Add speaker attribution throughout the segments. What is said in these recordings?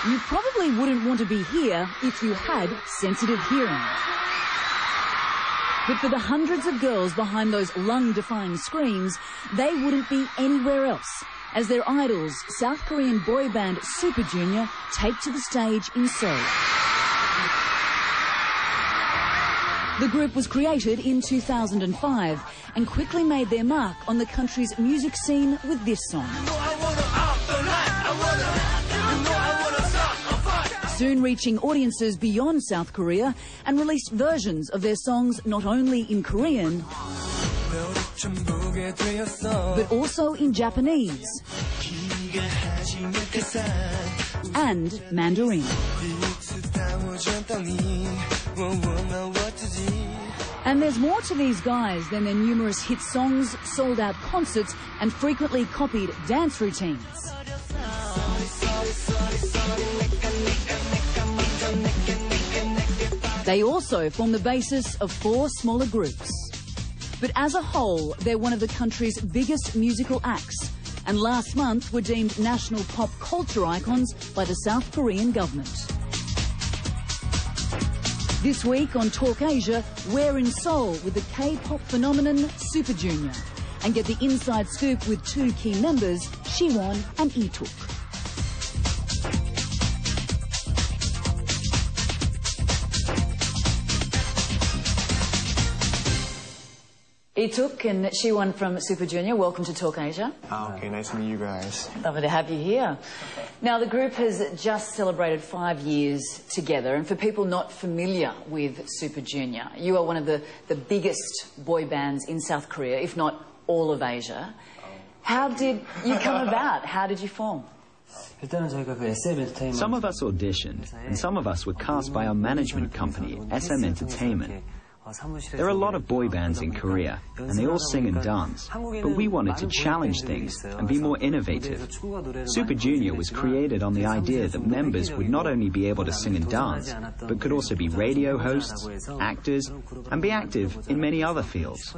Speaker 1: You probably wouldn't want to be here if you had sensitive hearing. But for the hundreds of girls behind those lung-defying screams, they wouldn't be anywhere else, as their idols, South Korean boy band Super Junior, take to the stage in Seoul. The group was created in 2005 and quickly made their mark on the country's music scene with this song. Soon reaching audiences beyond South Korea and released versions of their songs not only in Korean, but also in Japanese and Mandarin. And there's more to these guys than their numerous hit songs, sold-out concerts and frequently copied dance routines. They also form the basis of 4 smaller groups. But as a whole, they're one of the country's biggest musical acts, and last month were deemed national pop culture icons by the South Korean government. This week on Talk Asia, we're in Seoul with the K-pop phenomenon Super Junior and get the inside scoop with 2 key members, Siwon and Eeteuk. Eeteuk and Siwon from Super Junior, welcome to Talk Asia.
Speaker 2: Okay, nice to meet you guys.
Speaker 1: Lovely to have you here. Now, the group has just celebrated 5 years together, and for people not familiar with Super Junior, you are one of the biggest boy bands in South Korea, if not all of Asia. How did you come about? How did you form?
Speaker 3: Some of us auditioned, and some of us were cast by our management company, SM Entertainment. There are a lot of boy bands in Korea, and they all sing and dance, but we wanted to challenge things and be more innovative. Super Junior was created on the idea that members would not only be able to sing and dance, but could also be radio hosts, actors, and be active in many other fields.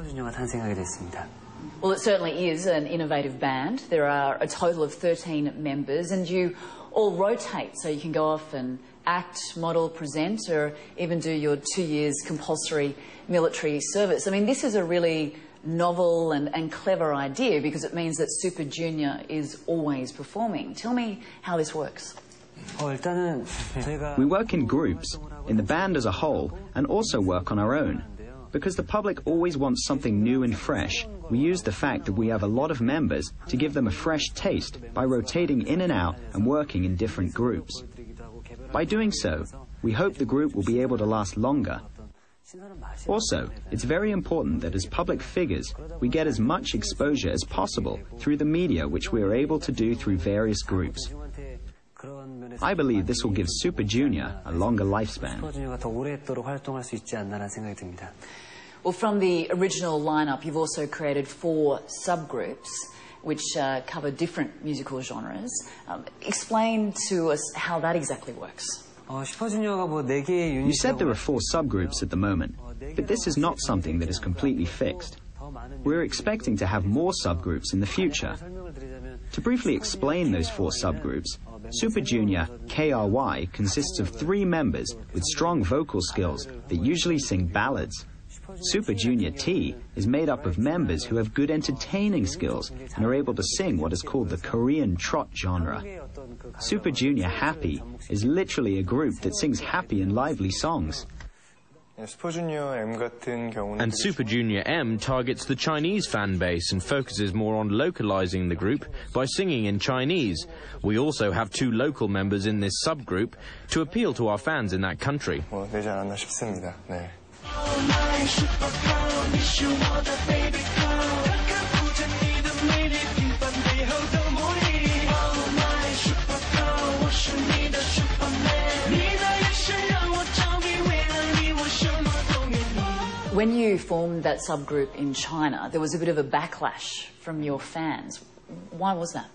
Speaker 1: Well, it certainly is an innovative band. There are a total of 13 members, and you all rotate, so you can go off and act, model, present, or even do your 2 years compulsory military service. I mean, this is a really novel and clever idea because it means that Super Junior is always performing. Tell me how this works.
Speaker 3: We work in groups, in the band as a whole, and also work on our own. Because the public always wants something new and fresh, we use the fact that we have a lot of members to give them a fresh taste by rotating in and out and working in different groups. By doing so, we hope the group will be able to last longer. Also, it's very important that as public figures, we get as much exposure as possible through the media, which we are able to do through various groups. I believe this will give Super Junior a longer lifespan.
Speaker 1: Well, from the original lineup, you've also created 4 subgroups which cover different musical genres. Explain to us how that exactly works.
Speaker 3: You said there are 4 subgroups at the moment, but this is not something that is completely fixed. We're expecting to have more subgroups in the future. To briefly explain those 4 subgroups, Super Junior KRY consists of 3 members with strong vocal skills that usually sing ballads. Super Junior T is made up of members who have good entertaining skills and are able to sing what is called the Korean trot genre. Super Junior Happy is literally a group that sings happy and lively songs.
Speaker 4: And Super Junior M targets the Chinese fan base and focuses more on localizing the group by singing in Chinese. We also have 2 local members in this subgroup to appeal to our fans in that country.
Speaker 1: When you formed that subgroup in China, there was a bit of a backlash from your fans. Why was that?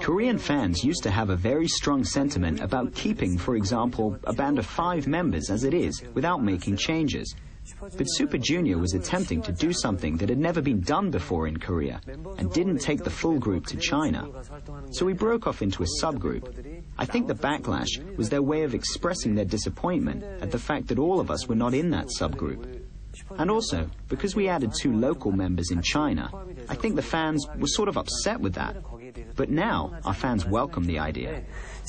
Speaker 3: Korean fans used to have a very strong sentiment about keeping, for example, a band of 5 members as it is, without making changes. But Super Junior was attempting to do something that had never been done before in Korea and didn't take the full group to China. So we broke off into a subgroup. I think the backlash was their way of expressing their disappointment at the fact that all of us were not in that subgroup. And also, because we added 2 local members in China, I think the fans were sort of upset with that. But now, our fans welcome the idea.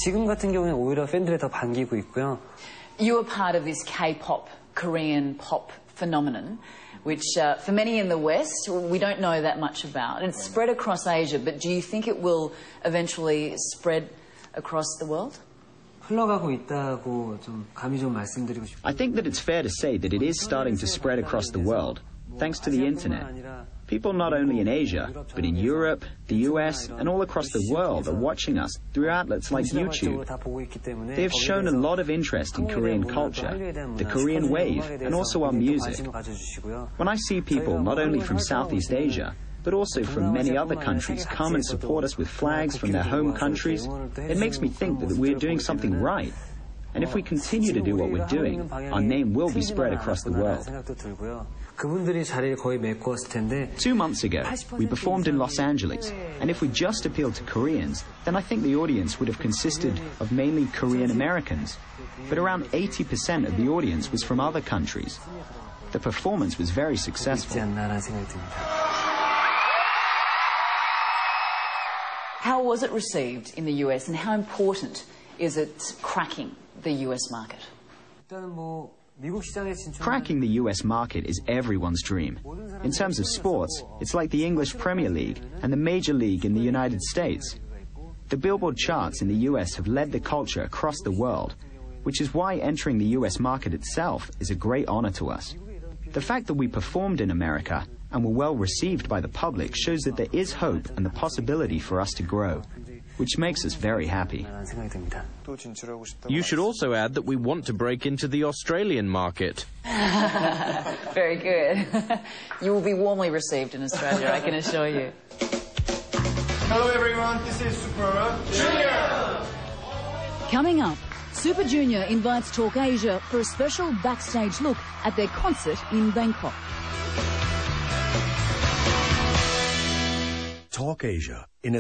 Speaker 5: 지금 같은 경우는 오히려 팬들이 더 반기고 있고요.
Speaker 1: You are part of this K-pop, Korean pop phenomenon, which for many in the West, we don't know that much about. It's spread across Asia, but do you think it will eventually spread across the world?
Speaker 5: 흘러가고 있다고 좀 감히 좀 말씀드리고 싶어요.
Speaker 3: I think that it's fair to say that it is starting to spread across the world, thanks to the internet. People not only in Asia, but in Europe, the US, and all across the world are watching us through outlets like YouTube. They have shown a lot of interest in Korean culture, the Korean wave, and also our music. When I see people not only from Southeast Asia, but also from many other countries come and support us with flags from their home countries, it makes me think that we're doing something right. And if we continue to do what we're doing, our name will be spread across the world. 2 months ago, we performed in Los Angeles, and if we just appealed to Koreans, then I think the audience would have consisted of mainly Korean Americans. But around 80% of the audience was from other countries. The performance was very successful.
Speaker 1: How was it received in the US, and how important is it cracking the US market?
Speaker 3: Cracking the US market is everyone's dream. In terms of sports, it's like the English Premier League and the Major League in the United States. The Billboard charts in the US have led the culture across the world, which is why entering the US market itself is a great honor to us. The fact that we performed in America and were well received by the public shows that there is hope and the possibility for us to grow, which makes us very happy.
Speaker 4: You should also add that we want to break into the Australian market.
Speaker 1: Very good. You will be warmly received in Australia, I can assure you.
Speaker 2: Hello everyone, this is Super Junior!
Speaker 6: Coming up, Super Junior invites Talk Asia for a special backstage look at their concert in Bangkok.
Speaker 7: Talk Asia, in